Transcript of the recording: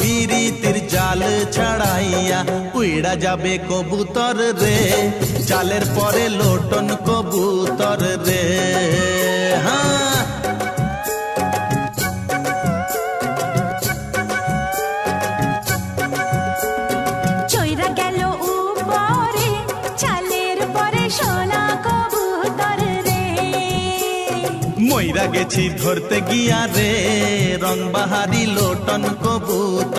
পিরিতির জাল ছাড়াইয়া উইড়া যাবে কবুতর রে, জালের পরে লোটন কবুতর রে। হ্যাঁ চইরা গেল উপরে চালের পরে সোনা কবুতর রে। মইরা গেছি ধরতে গিয়া রে রংবাহারি লোটন কবুতর।